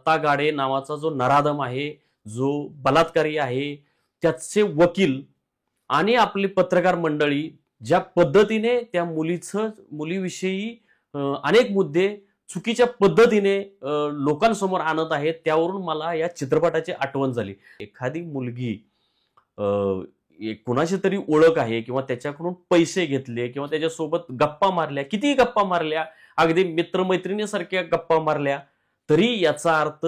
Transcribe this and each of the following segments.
दत्ता गाडे नावाचा जो नराधम आहे, जो बलात्कारी आहे, त्याचे वकील आणि आपली पत्रकार मंडळी ज्या पद्धतीने त्या मुलीविषयी अनेक मुद्दे चुकीच्या पद्धतीने लोकांसमोर आणत आहेत, त्यावरून मला या चित्रपटाची आठवण झाली. एखादी मुलगी कुणाची तरी ओळख आहे किंवा त्याच्याकडून पैसे घेतले किंवा त्याच्यासोबत गप्पा मारल्या, कितीही गप्पा मारल्या, अगदी मित्रमैत्रिणीसारख्या गप्पा मारल्या, तरी याचा अर्थ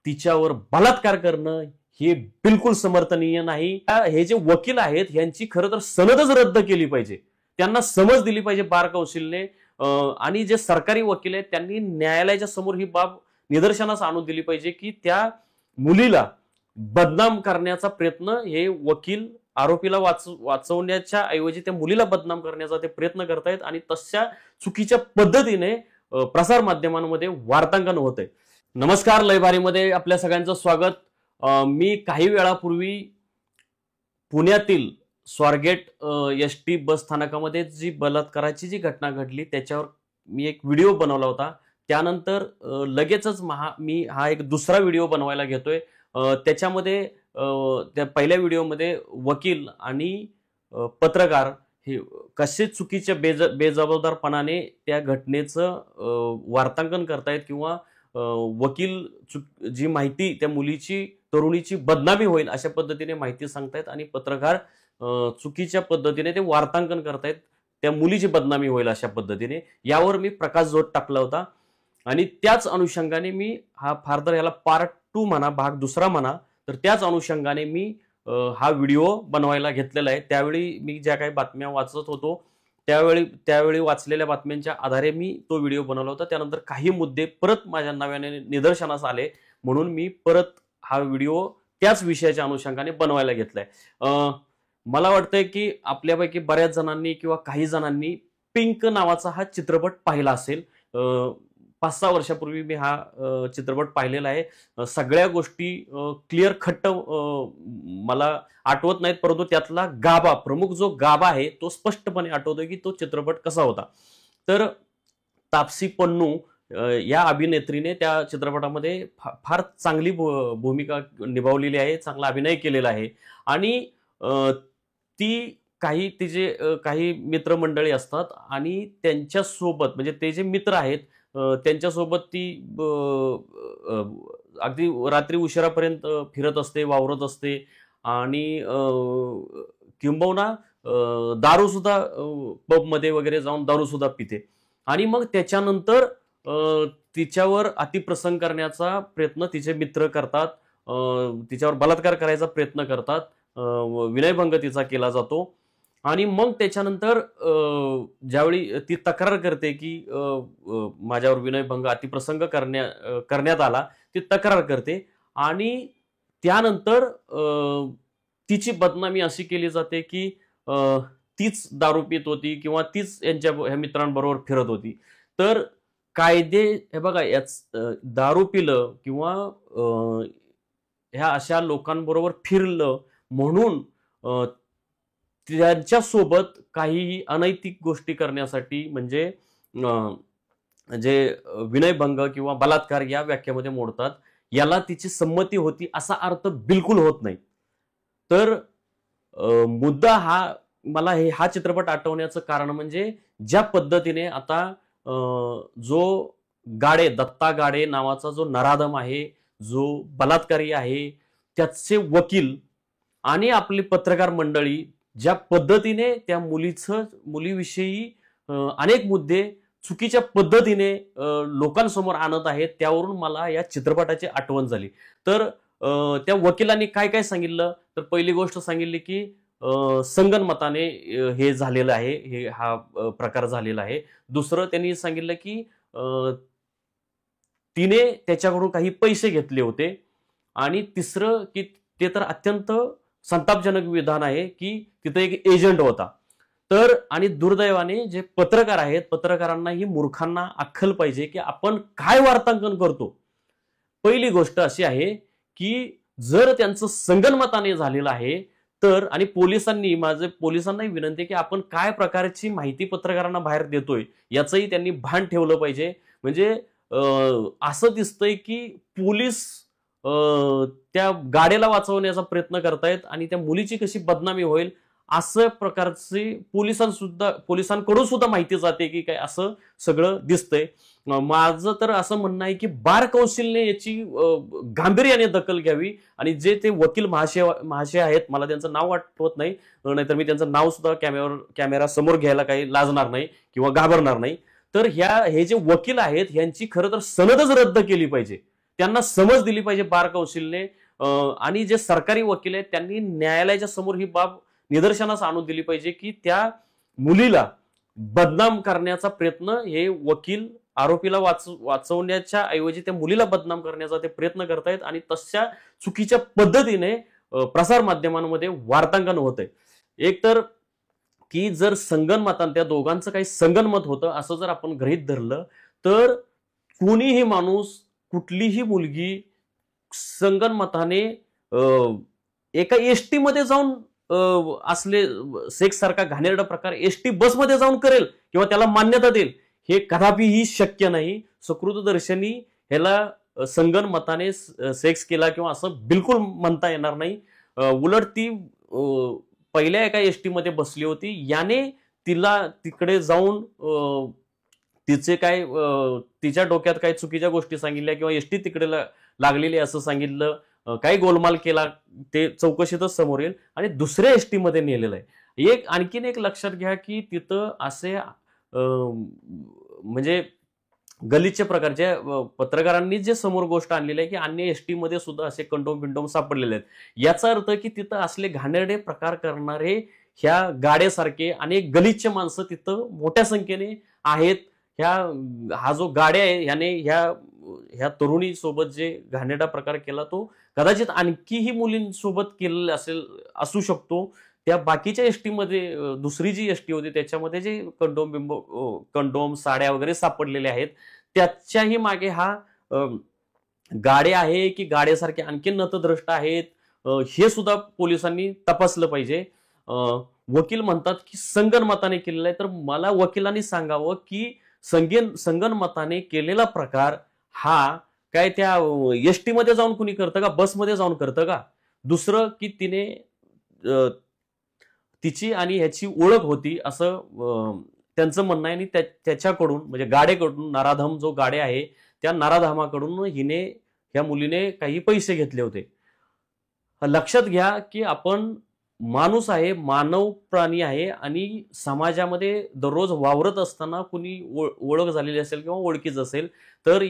तिच्यावर बलात्कार करणं हे बिलकुल समर्थनीय नाही. हे जे वकील आहेत यांची खरं तर सनदच रद्द केली पाहिजे. त्यांना समज दिली पाहिजे बार कौन्सिलने, आणि जे सरकारी वकील आहेत त्यांनी न्यायालयाच्या समोर ही बाब निदर्शनास आणून दिली पाहिजे की त्या मुलीला बदनाम करण्याचा प्रयत्न हे वकील आरोपीला वाचवण्याच्या ऐवजी त्या मुलीला बदनाम करण्याचा ते प्रयत्न करतायत आणि तशा चुकीच्या पद्धतीने प्रसार माध्यमांमध्ये वार्तांकन होत आहे. नमस्कार, लयबारीमध्ये आपल्या सगळ्यांचं स्वागत. मी काही वेळापूर्वी पुण्यातील स्वारगेट एसटी बस स्थानकामध्ये जी बलात्काराची जी घटना घडली त्याच्यावर मी एक व्हिडिओ बनवला होता. त्यानंतर लगेचच मी हा एक दुसरा व्हिडिओ बनवायला घेतोय. त्याच्यामध्ये त्या पहिल्या व्हिडिओमध्ये वकील आणि पत्रकार हे कसे चुकीच्या बेजबाबदारपणाने त्या घटनेचं वार्तांकन करतायत किंवा वकील जी माहिती त्या तरुणीची बदनामी होईल अशा पद्धतीने माहिती सांगतायत आणि पत्रकार चुकीच्या पद्धतीने ते वार्तांकन करतायत, त्या मुलीची बदनामी होईल अशा पद्धतीने. यावर मी प्रकाशझोत टाकला होता आणि त्याच अनुषंगाने मी फार तर याला पार्ट 2 म्हणा, भाग दुसरा म्हणा, तर त्याच अनुषंगाने मी हा व्हिडिओ बनवायला घेतलेला आहे. त्यावेळी मी ज्या काही बातम्या वाचत होतो त्यावेळी वाचलेल्या बातम्यांच्या आधारे मी तो व्हिडिओ बनवला होता. त्यानंतर काही मुद्दे परत माझ्या नव्याने निदर्शनास आले म्हणून मी परत हा व्हिडिओ त्याच विषयाच्या अनुषंगाने बनवायला घेतलाय. मला वाटतंय की आपल्यापैकी बऱ्याच जणांनी किंवा काही जणांनी पिंक नावाचा हा चित्रपट पाहिला असेल. 5-6 वर्षापूर्वी मी हा चित्रपट पाहिलेला आहे. सगळ्या गोष्टी क्लिअर खट्ट मला आठवत नाहीत, परंतु त्यातला गाभा, प्रमुख जो गाभा आहे तो स्पष्टपणे आठवतोय की तो चित्रपट कसा होता. तर तापसी पन्नू या अभिनेत्रीने त्या चित्रपटामध्ये फार चांगली भूमिका निभावलेली आहे, चांगला अभिनय केलेला आहे आणि तिचे काही मित्रमंडळी असतात आणि त्यांच्यासोबत, म्हणजे ते जे मित्र आहेत त्यांच्यासोबत ती अगदी रात्री उशिरापर्यंत फिरत असते, वावरत असते आणि किंबहुना दारू सुद्धा पबमध्ये वगैरे जाऊन दारू सुद्धा पिते आणि मग त्याच्यानंतर तिच्यावर अतिप्रसंग करण्याचा प्रयत्न तिचे मित्र करतात, तिच्यावर बलात्कार करायचा प्रयत्न करतात, विनयभंग तिचा केला जातो आणि मग त्याच्यानंतर ज्यावेळी ती तक्रार करते की माझ्यावर विनयभंग अतिप्रसंग करण्यात आला, ती तक्रार करते आणि त्यानंतर तिची बदनामी अशी केली जाते की तीच दारू पित होती किंवा तीच ह्या मित्रांबरोबर फिरत होती. तर कायदे हे बघा, दारू पिलं किंवा ह्या अशा लोकांबरोबर फिरलं म्हणून त्यांच्यासोबत काहीही अनैतिक गोष्टी करण्यासाठी, म्हणजे जे विनयभंग किंवा बलात्कार या व्याख्येमध्ये मोडतात, याला तिची संमती होती असा अर्थ बिलकुल होत नाही. तर मुद्दा मला हा चित्रपट आठवण्याचं कारण म्हणजे ज्या पद्धतीने आता जो दत्ता गाडे नावाचा जो नराधम आहे, जो बलात्कारी आहे, त्याचे वकील आणि आपली पत्रकार मंडळी ज्या पद्धतीने त्या मुलीविषयी अनेक मुद्दे चुकीच्या पद्धतीने लोकांसमोर आणत आहेत, त्यावरून मला या चित्रपटाची आठवण झाली. तर त्या वकिलांनी काय काय सांगितलं, तर पहिली गोष्ट सांगितली की संगनमताने हे झालेलं आहे, हा प्रकार झालेला आहे. दुसरं त्यांनी सांगितलं की तिने त्याच्याकडून काही पैसे घेतले होते आणि तिसरं की ते तर अत्यंत संतापजनक विधान आहे की तिथे एक एजंट होता. तर आणि दुर्दैवाने जे पत्रकार आहेत, पत्रकारांना ही मूर्खांना अक्कल पाहिजे की आपण काय वार्तांकन करतो. पहिली गोष्ट अशी आहे की जर त्यांचं संगनमताने झालेलं आहे तर, आणि पोलिसांनाही विनंती की आपण काय प्रकारची माहिती पत्रकारांना बाहेर देतोय याचंही त्यांनी भान ठेवलं पाहिजे. म्हणजे असं दिसतंय की पोलीस त्या गाड्याला वाचवण्याचा प्रयत्न करतायत आणि त्या मुलीची कशी बदनामी होईल असं प्रकारचे पोलिसांकडून सुद्धा माहिती जाते की काय असं सगळं दिसतंय. माझं तर असं म्हणणं आहे की बार कौन्सिलने याची गांभीर्याने दखल घ्यावी आणि जे ते वकील महाशय आहेत, मला त्यांचं नाव आठवत नाही, नाहीतर मी त्यांचं नाव सुद्धा कॅमेरा समोर घ्यायला काही लाजणार नाही किंवा घाबरणार नाही. तर हे जे वकील आहेत यांची खरं तर सनदच रद्द केली पाहिजे. त्यांना समज दिली पाहिजे बार कौन्सिलने. आणि जे सरकारी वकील आहेत त्यांनी न्यायालयाच्या समोर ही बाब निदर्शनास आणून दिली पाहिजे की त्या मुलीला बदनाम करण्याचा प्रयत्न हे वकील आरोपीला वाचवण्याच्या ऐवजी त्या मुलीला बदनाम करण्याचा ते प्रयत्न करतायत आणि तशा चुकीच्या पद्धतीने प्रसार माध्यमांमध्ये वार्तांकन होत आहे. एक तर की जर संगनमतान त्या दोघांचं काही संगनमत होतं असं जर आपण गृहीत धरलं तर कोणीही माणूस कुठलीही मुलगी संगनमताने एका एसटी मध्ये जाऊन असले सेक्स सारखा घाणेरडा प्रकार एसटी बसमध्ये जाऊन करेल किंवा त्याला मान्यता देईल हे कदापिही शक्य नाही. सकृतदर्शनी ह्याला संगनमताने सेक्स केला किंवा असं बिलकुल म्हणता येणार नाही. उलट ती पहिल्या एका एसटी मध्ये बसली होती, याने तिला तिकडे जाऊन तिचे काय तिच्या डोक्यात काही चुकीच्या गोष्टी सांगितल्या किंवा एसटी तिकडे लागलेली असं सांगितलं, काही गोलमाल केला, ते चौकशीतच समोर येईल आणि दुसऱ्या एसटी मध्ये नेलेलं आहे. आणखीन एक लक्षात घ्या की तिथं असे म्हणजे गलिच्छ प्रकारचे पत्रकारांनी जे समोर गोष्ट आणलेली आहे की अन्य एसटी मध्ये सुद्धा असे कंडोम बिंडोम सापडलेले आहेत. याचा अर्थ की तिथं असले घाणेरडे प्रकार करणारे ह्या गाड्यासारखे अनेक गलिच्छ माणसं तिथं मोठ्या संख्येने आहेत. हा जो गाड्या आहे याने ह्या तरुणी सोबत जे घाणेरडा प्रकार केला तो कदाचित आणखीही मुलींसोबत केलेला असू शकतो. त्या बाकीच्या एसटी मध्ये दुसरी जी एसटी होती त्याच्यामध्ये जे कंडोम साड्या वगैरे सापडलेले आहेत त्याच्याही मागे हा गाड्या आहे की गाड्यासारखे आणखी नतद्रष्ट आहेत हे सुद्धा पोलिसांनी तपासलं पाहिजे. वकील म्हणतात की संगनमताने केलेलं आहे, तर मला वकिलांनी सांगावं की संगनमताने केलेला प्रकार हा काय त्या एसटी मध्ये जाऊन कुणी करतं का, बसमध्ये जाऊन करतं का? दुसरं की तिने तिची आणि ह्याची ओळख होती असं त्यांचं म्हणणं आहे आणि त्याच्याकडून म्हणजे गाड्याकडून नराधम जो गाड्या आहे त्या नराधमाकडून ह्या मुलीने काही पैसे घेतले होते. लक्षात घ्या की आपण माणूस आहे, मानव प्राणी आहे आणि समाजामध्ये दररोज वावरत असताना कुणी ओळख झालेली असेल किंवा ओळखीच असेल तर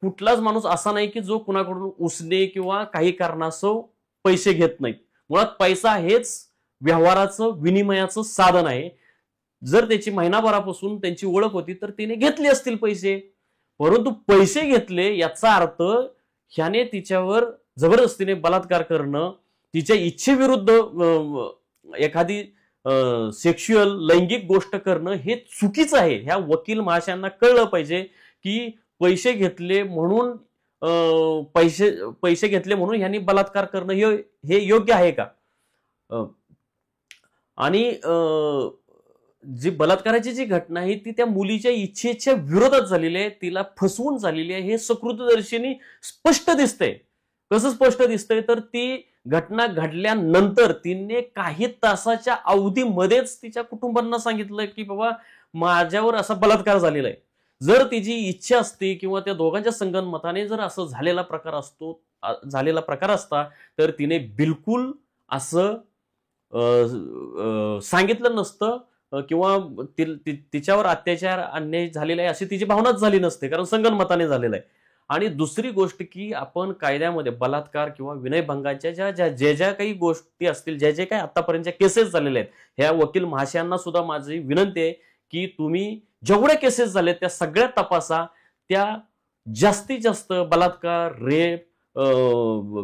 कुठलाच माणूस असा नाही की जो कुणाकडून उसने किंवा काही कारणास्तव पैसे घेत नाहीत. मुळात पैसा हेच व्यवहाराचं विनिमयाचं साधन आहे. जर त्याची महिनाभरापासून त्यांची ओळख होती तर तिने घेतले असतील पैसे, परंतु पैसे घेतले याचा अर्थ ह्याने तिच्यावर जबरदस्तीने बलात्कार करणं, तिच्या इच्छेविरुद्ध एखादी सेक्शुअल लैंगिक गोष्ट करणं हे चुकीचं आहे. ह्या वकील महाशयांना कळलं पाहिजे की पैसे घेतले म्हणून पैसे घेतले म्हणून ह्यांनी बलात्कार करणं हे योग्य आहे का? आणि जी बलात्काराची जी घटना आहे ती त्या मुलीच्या इच्छेच्या विरोधात झालेली आहे, तिला फसवून झालेली आहे हे सकृतदर्शनी स्पष्ट दिसतंय. कसं स्पष्ट दिसतंय तर ती घटना घडल्यानंतर तिने काही तासाच्या अवधीमध्येच तिच्या कुटुंबांना सांगितलं की बाबा माझ्यावर असा बलात्कार झालेला आहे. जर तिची इच्छा असती किंवा त्या दोघांच्या संगनमताने जर असं झालेला प्रकार असता तर तिने बिलकुल असं सांगितलं नसतं किंवा तिच्यावर अत्याचार अन्याय झालेला आहे अशी तिची भावनाच झाली नसते, कारण संगनमताने झालेला आहे. आणि दुसरी गोष्ट की आपण कायद्यामध्ये बलात्कार किंवा विनयभंगाच्या ज्या काही गोष्टी असतील, ज्या काही आतापर्यंतच्या केसेस झालेल्या आहेत, ह्या वकील महाशयांना सुद्धा माझी विनंती आहे की तुम्ही जेवढ्या केसेस झाल्या त्या सगळ्या तपासा. त्या जास्तीत जास्त बलात्कार, रेप,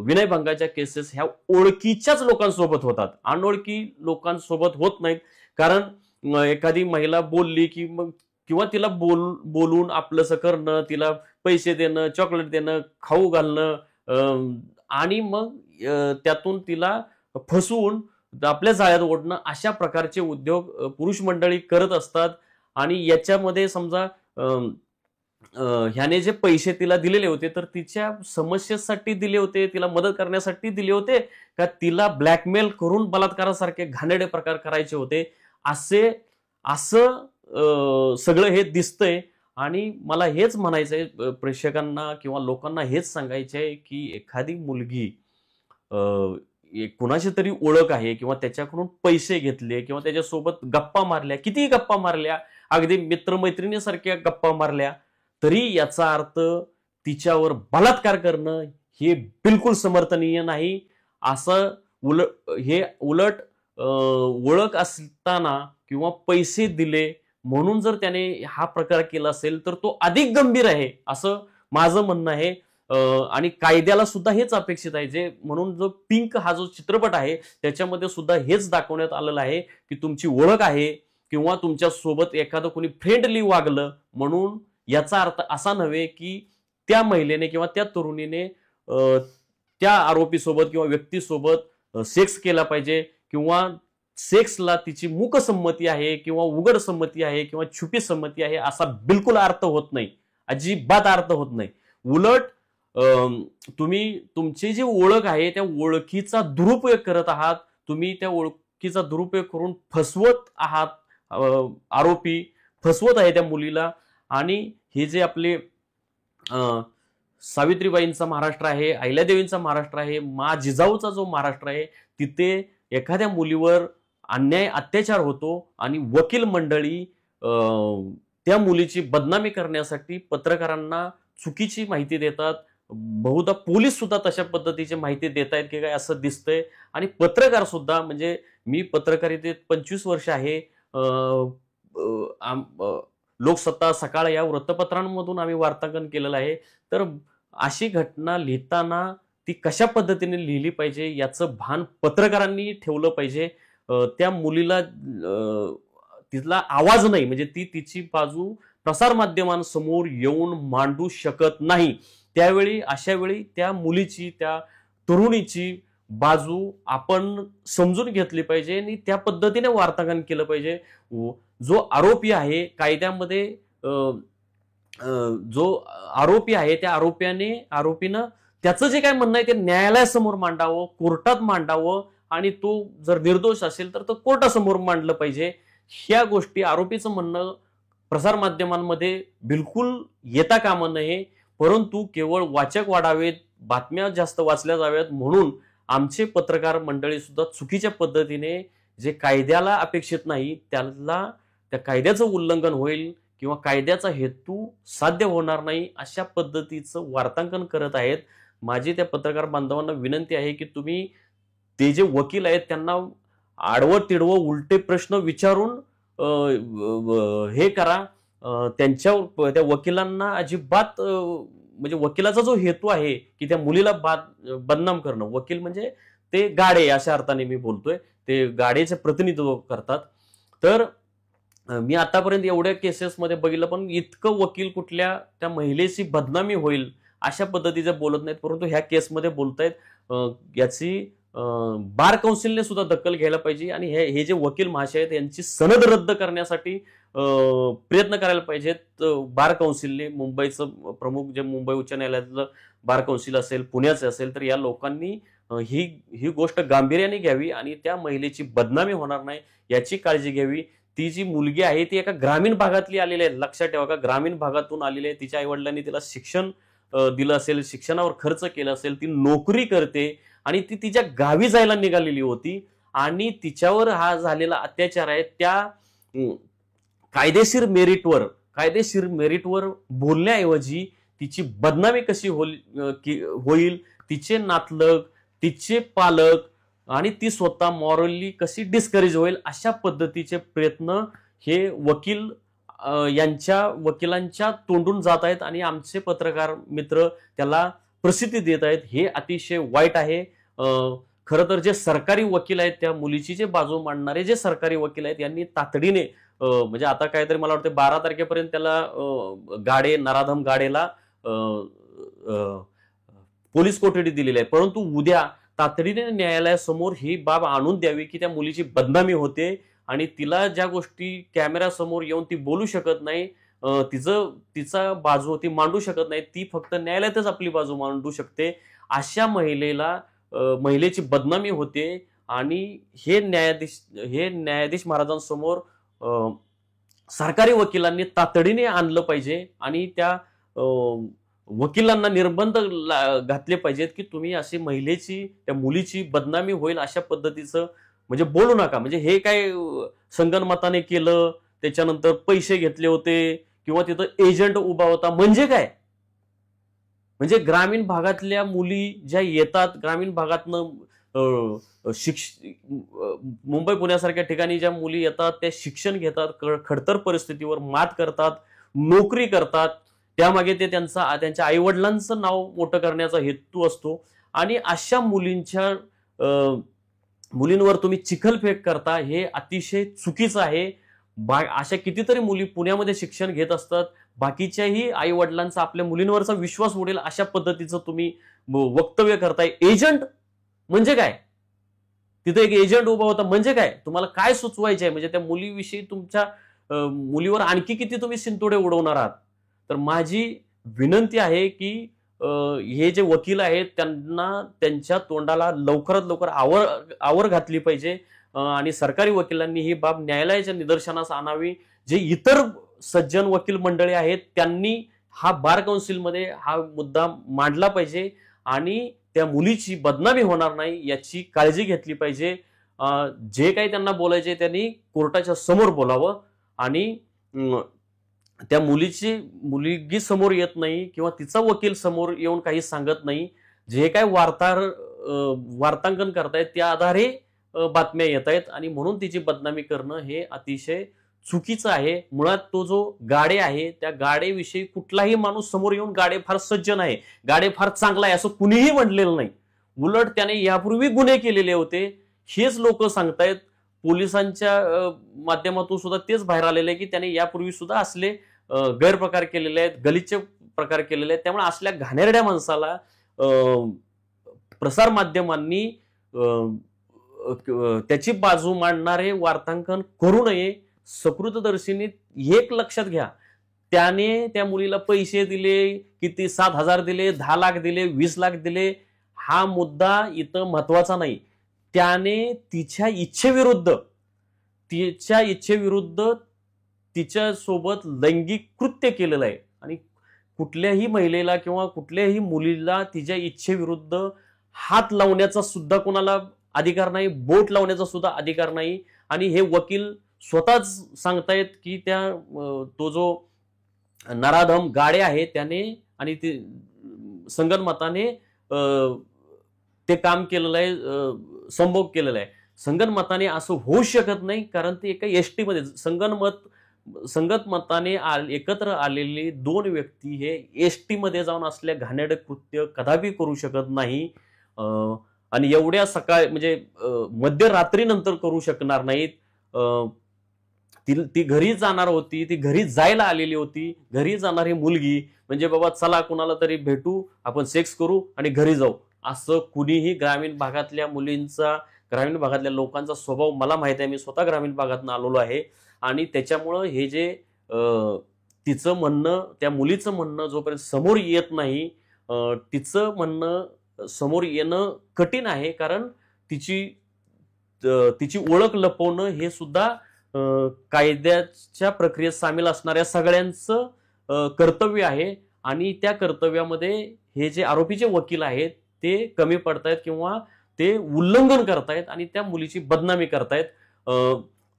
विनयभंगाच्या केसेस ह्या ओळखीच्याच लोकांसोबत होतात, अनोळखी लोकांसोबत होत नाहीत. कारण एखादी महिला बोलली की मग किंवा तिला बोलून आपलंसं करणं, तिला पैसे देणं, चॉकलेट देणं, खाऊ घालणं आणि मग त्यातून तिला फसवून आपल्या जाळ्यात ओढणं अशा प्रकारचे उद्योग पुरुष मंडळी करत असतात. आणि याच्यामध्ये समजा ह्याने जे पैसे तिला दिलेले होते तर तिच्या समस्येसाठी दिले होते, तिला मदत करण्यासाठी दिले होते, का तिला ब्लॅकमेल करून बलात्कारासारखे घाणेरडे प्रकार करायचे होते? असे असं सगळं हे दिसतंय. आणि मला हेच म्हणायचंय प्रेक्षकांना किंवा लोकांना हेच सांगायचंय की एखादी मुलगी कुणाची तरी ओळख आहे किंवा त्याच्याकडून पैसे घेतले किंवा त्याच्यासोबत गप्पा मारल्या, कितीही गप्पा मारल्या, अगदी मित्रमैत्रिणीसारख्या गप्पा मारल्या, तरी याचा अर्थ तिच्यावर बलात्कार करणं हे बिलकुल समर्थनीय नाही. असं उलट ओळख असताना किंवा पैसे दिले म्हणून जर त्याने हा प्रकार केला असेल तर तो अधिक गंभीर आहे असं माझं म्हणणं आहे. आणि कायद्याला सुद्धा हेच अपेक्षित आहे. जे म्हणून जो पिंक हा जो चित्रपट आहे त्याच्यामध्ये सुद्धा हेच दाखवण्यात आलेलं आहे की तुमची ओळख आहे किंवा तुमच्या सोबत एखादं कोणी फ्रेंडली वागलं म्हणून याचा अर्थ असा नव्हे की त्या महिलेने किंवा त्या तरुणीने त्या आरोपीसोबत किंवा व्यक्तीसोबत सेक्स केला पाहिजे किंवा सेक्सला तिची मूक संमती आहे किंवा उघड संमती आहे किंवा छुपी संमती आहे असा बिलकुल अर्थ होत नाही. अजिबात अर्थ होत नाही. उलट तुम्ही तुमची जी ओळख आहे त्या ओळखीचा दुरुपयोग करत आहात. तुम्ही त्या ओळखीचा दुरुपयोग करून फसवत आहात. आरोपी फसवत आहे त्या मुलीला. आणि हे जे आपले सावित्रीबाईंचा महाराष्ट्र आहे, अहिल्यादेवींचा महाराष्ट्र आहे, मा जिजाऊचा जो महाराष्ट्र आहे, तिथे एखाद्या मुलीवर अन्याय अत्याचार होतो आणि वकील मंडळी त्या मुलीची बदनामी करण्यासाठी पत्रकारांना चुकीची माहिती देतात. बहुधा पोलीस सुद्धा तशा पद्धतीची माहिती देत आहेत की काय असं दिसतंय. आणि पत्रकार सुद्धा, म्हणजे मी पत्रकारितेत 25 वर्ष आहे. लोकसत्ता, सकाळ या वृत्तपत्रांमधून आम्ही वार्तांकन केलेलं आहे. तर अशी घटना लिहिताना ती कशा पद्धतीने लिहिली पाहिजे याचं भान पत्रकारांनी ठेवलं पाहिजे. त्या मुलीला तिला आवाज नाही, म्हणजे ती तिची बाजू प्रसारमाध्यमांसमोर येऊन मांडू शकत नाही. त्यावेळी अशा वेळी त्या मुलीची, त्या तरुणीची बाजू आपण समजून घेतली पाहिजे आणि त्या पद्धतीने वार्तांकन केलं पाहिजे. जो आरोपी आहे कायद्यामध्ये, जो आरोपी आहे त्या आरोपीनं त्याचं जे काय म्हणणं आहे ते न्यायालयासमोर मांडावं, कोर्टात मांडावं. आणि तो जर निर्दोष असेल तर तो कोर्टासमोर मांडलं पाहिजे. ह्या गोष्टी आरोपीचं म्हणणं प्रसारमाध्यमांमध्ये बिलकुल येता कामा नये. परंतु केवळ वाचक वाढावेत, बातम्या जास्त वाचल्या जाव्यात म्हणून आमचे पत्रकार मंडळी सुद्धा चुकीच्या पद्धतीने जे कायद्याला अपेक्षित नाही त्याला, त्या कायद्याचं उल्लंघन होईल किंवा कायद्याचा हेतू साध्य होणार नाही अशा पद्धतीचं वार्तांकन करत आहेत. माझी त्या पत्रकार बांधवांना विनंती आहे की तुम्ही ते जे वकील आहेत त्यांना आडवं तिडवं उलटे प्रश्न विचारून हे करा. त्या वकिलांना अजिबात, म्हणजे वकिलाचा जो हेतू आहे की त्या मुलीला बदनाम करणं, वकील म्हणजे ते गाडे अशा अर्थाने मी बोलतोय, ते गाडेचे प्रतिनिधित्व करतात. तर मी आतापर्यंत एवढ्या केसेसमध्ये बघितलं पण इतकं वकील कुठल्या त्या महिलेची बदनामी होईल अशा पद्धतीचे बोलत नाहीत, परंतु ह्या केसमध्ये बोलतायत. याची बार कौन्सिलने सुद्धा दखल घ्यायला पाहिजे आणि हे जे वकील महाशय आहेत यांची सनद रद्द करण्यासाठी प्रयत्न करायला पाहिजेत. बार कौन्सिलने, मुंबईचं प्रमुख जे मुंबई उच्च न्यायालयातलं बार कौन्सिल असेल, पुण्याचे असेल, तर या लोकांनी ही गोष्ट गांभीर्याने घ्यावी आणि त्या महिलेची बदनामी होणार नाही याची काळजी घ्यावी. ती जी मुलगी आहे ती एका ग्रामीण भागातली आलेली आहे. लक्षात ठेवा, का ग्रामीण भागातून आलेली आहे. तिच्या आईवडिलांनी तिला शिक्षण दिलं असेल, शिक्षणावर खर्च केला असेल, ती नोकरी करते आणि ती तिच्या गावी जायला निघालेली होती आणि तिच्यावर हा झालेला अत्याचार आहे त्या कायदेशीर मेरिटवर बोलण्याऐवजी तिची बदनामी कशी होईल, तिचे नातलग, तिचे पालक आणि ती स्वतः मॉरली कशी डिस्करेज होईल अशा पद्धतीचे प्रयत्न हे वकिलांच्या तोंडून जात आहेत आणि आमचे पत्रकार मित्र त्याला प्रसिद्धी देत आहेत. हे अतिशय वाईट आहे. खरं तर जे सरकारी वकील आहेत, त्या मुलीची जे बाजू मांडणारे जे सरकारी वकील आहेत यांनी तातडीने, म्हणजे आता काहीतरी मला वाटतं 12 तारखेपर्यंत त्याला नराधम गाडेला पोलीस कोठडी दिलेली आहे, परंतु उद्या तातडीने न्यायालयासमोर ही बाब आणून द्यावी की त्या मुलीची बदनामी होते आणि तिला ज्या गोष्टी कॅमेऱ्यासमोर येऊन ती बोलू शकत नाही, तिचा बाजू ती मांडू शकत नाही, ती फक्त न्यायालयातच आपली बाजू मांडू शकते. अशा महिलेची बदनामी होते आणि हे न्यायाधीश महाराजांसमोर सरकारी वकिलांनी तातडीने आणलं पाहिजे आणि त्या वकिलांना निर्बंध घातले पाहिजेत की तुम्ही अशी त्या मुलीची बदनामी होईल अशा पद्धतीचं म्हणजे बोलू नका. म्हणजे हे काय संगनमताने केलं, त्याच्यानंतर पैसे घेतले होते किंवा तिथं एजंट उभा होता म्हणजे काय? म्हणजे ग्रामीण भागातल्या मुली ज्या येतात, ग्रामीण भागातनं मुंबई पुण्यासारख्या ठिकाणी ज्या मुली येतात त्या शिक्षण घेतात, खडतर परिस्थितीवर मात करतात, नोकरी करतात, त्यामागे ते त्यांच्या आईवडिलांचं नाव मोठं करण्याचा हेतू असतो आणि अशा मुलींवर तुम्ही चिखलफेक करता हे अतिशय चुकीचं आहे. अशा कितीतरी मुली पुण्यामध्ये शिक्षण घेत असतात, बाकीच्याही आई वडिलांचा आपल्या मुलींवरचा विश्वास उडेल अशा पद्धतीचं तुम्ही वक्तव्य करताय. एजंट म्हणजे काय? तिथे एक एजंट उभा होता म्हणजे काय? तुम्हाला काय सुचवायचे आहे? म्हणजे त्या मुलीविषयी तुमच्या मुलीवर आणखी किती तुम्ही शिंतोडे उडवणार आहात? तर माझी विनंती आहे की हे जे वकील आहेत त्यांना त्यांच्या तोंडाला लवकरात लवकर आवर घातली पाहिजे आणि सरकारी वकिलांनी ही बाब न्यायालयाच्या निदर्शनास आणावी. जे इतर सज्जन वकील मंडळी आहेत त्यांनी हा बार काउन्सिलमध्ये हा मुद्दा मांडला पाहिजे आणि त्या मुलीची बदनामी होणार नाही याची काळजी घेतली पाहिजे. जे काही त्यांना बोलायचे त्यांनी कोर्टाच्या समोर बोलावं आणि त्या मुलगी समोर येत नाही किंवा तिचा वकील समोर येऊन काही सांगत नाही. जे काय वार्तांकन करतायत त्या आधारे बातम्या येत आहेत आणि म्हणून तिची बदनामी करणं हे अतिशय चुकीचं आहे. मुळात तो जो गाडे आहे त्या गाडेविषयी कुठलाही माणूस समोर येऊन गाडे फार सज्जन आहे, गाडे फार चांगला आहे असं कुणीही म्हटलेलं नाही. उलट त्याने यापूर्वी गुन्हे केलेले होते हेच लोक सांगतायत. पोलिसांच्या माध्यमातून सुद्धा तेच बाहेर आलेले आहे की त्याने यापूर्वी सुद्धा असले गैरप्रकार केलेले आहेत, गलिच्छ प्रकार केलेले आहेत. त्यामुळे असल्या घाणेरड्या माणसाला प्रसार माध्यमांनी त्याची बाजू मांडणारे वार्तांकन करू नये. सकृतदर्शीनी एक लक्षात घ्या, त्याने त्या मुलीला पैसे दिले, किती 7,000 दिले, 10 लाख दिले, 20 लाख दिले, हा मुद्दा इथं महत्वाचा नाही. त्याने तिच्या इच्छेविरुद्ध तिच्यासोबत लैंगिक कृत्य केलेलं आहे आणि कुठल्याही महिलेला किंवा कुठल्याही मुलीला तिच्या इच्छेविरुद्ध हात लावण्याचा सुद्धा कोणाला अधिकार नाही, बोट लावण्याचा सुद्धा अधिकार नाही. आणि हे वकील स्वतःच सांगतायत की तो जो नराधम गाडे आहे त्याने आणि ते संगनमताने ते काम केलेलं आहे, संभोग केलेला आहे. संगनमताने असं होऊ शकत नाही कारण ते एका एसटी मध्ये संगनमताने एकत्र आलेले दोन व्यक्ती हे एसटी मध्ये जाऊन असल्या घाणेरडे कृत्य कदापि करू शकत नाही आणि एवढ्या सकाळी म्हणजे मध्यरात्रीनंतर करू शकणार नाहीत. ती घरी जाणार होती, ती घरी जायला आलेली होती. घरी जाणारी मुलगी म्हणजे बाबा चला कुणाला तरी भेटू, आपण सेक्स करू आणि घरी जाऊ असं कुणीही ग्रामीण भागातल्या ग्रामीण भागातल्या लोकांचा स्वभाव मला माहित आहे. मी स्वतः ग्रामीण भागातून आलेलो आहे आणि त्याच्यामुळं हे जे तिचं म्हणणं, त्या मुलीचं म्हणणं जोपर्यंत समोर येत नाही, तिचं म्हणणं समोर येणं कठीण आहे कारण तिची ओळख लपवणं हे सुद्धा कायद्याच्या प्रक्रियेत सामील असणाऱ्या सगळ्यांचं कर्तव्य आहे आणि त्या कर्तव्यामध्ये हे जे आरोपीचे वकील आहेत ते कमी पडतायत किंवा ते उल्लंघन करतायत आणि त्या मुलीची बदनामी करतायत.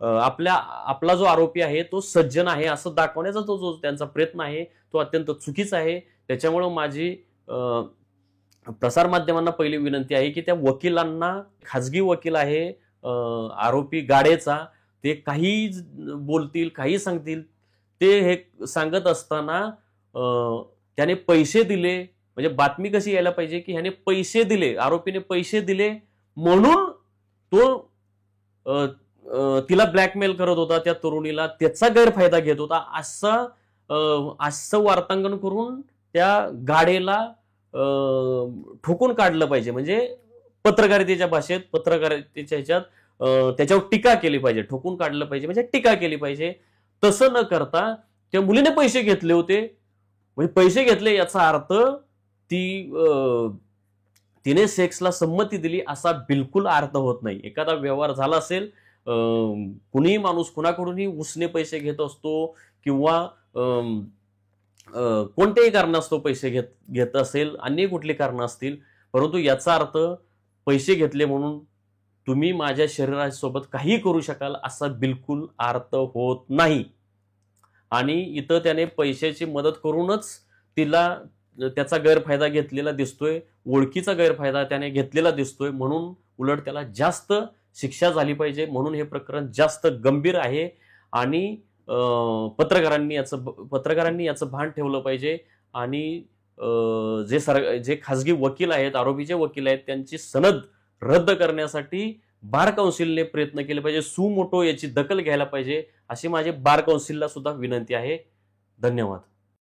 आपला जो आरोपी आहे तो सज्जन आहे असं दाखवण्याचा जो त्यांचा प्रयत्न आहे तो अत्यंत चुकीचा आहे. त्याच्यामुळं माझी प्रसार माध्यमांना पहिली विनंती आहे की त्या वकिलांना, खाजगी वकील आहे आरोपी गाडेचा, ते काही बोलतील, काही सांगतील, ते हे सांगत असताना त्याने पैसे दिले म्हणजे बातमी कशी यायला पाहिजे की ह्याने पैसे दिले, आरोपीने पैसे दिले म्हणून तो तिला ब्लॅकमेल करत होता, त्या तरुणीला त्याचा गैरफायदा घेत होता असं वार्तांकन करून त्या गाडेला ठोकून काढलं पाहिजे. म्हणजे पत्रकारितेच्या भाषेत, पत्रकारितेच्या ह्याच्यात त्याच्यावर टीका केली पाहिजे, ठोकून काढलं पाहिजे म्हणजे टीका केली पाहिजे. तसं न करता त्या मुलीने पैसे घेतले होते, म्हणजे पैसे घेतले याचा अर्थ तिने सेक्सला संमती दिली असा बिलकुल अर्थ होत नाही. एखादा व्यवहार झाला असेल, कुणीही माणूस कुणाकडूनही उसने पैसे घेत असतो किंवा कोणत्याही कारणास्तव पैसे घेत असेल, अन्य कुठली कारणं असतील, परंतु याचा अर्थ पैसे घेतले म्हणून तुम्ही माझ्या शरीरासोबत काही करू शकाल असा बिलकुल अर्थ होत नाही. आणि इथं त्याने पैशाची मदत करूनच तिला त्याचा गैरफायदा घेतलेला दिसतोय, ओळखीचा गैरफायदा त्याने घेतलेला दिसतोय, म्हणून उलट त्याला जास्त शिक्षा झाली पाहिजे. म्हणून हे प्रकरण जास्त गंभीर आहे आणि पत्रकारांनी याचं भान ठेवलं पाहिजे. आणि जे खासगी वकील आहेत, आरोपीचे वकील आहेत, त्यांची सनद रद्द करण्यासाठी बार काउन्सिलने प्रयत्न केले पाहिजे. सुमोटो याची दखल घ्यायला पाहिजे, अशी माझी बार काउन्सिलला सुद्धा विनंती आहे. धन्यवाद.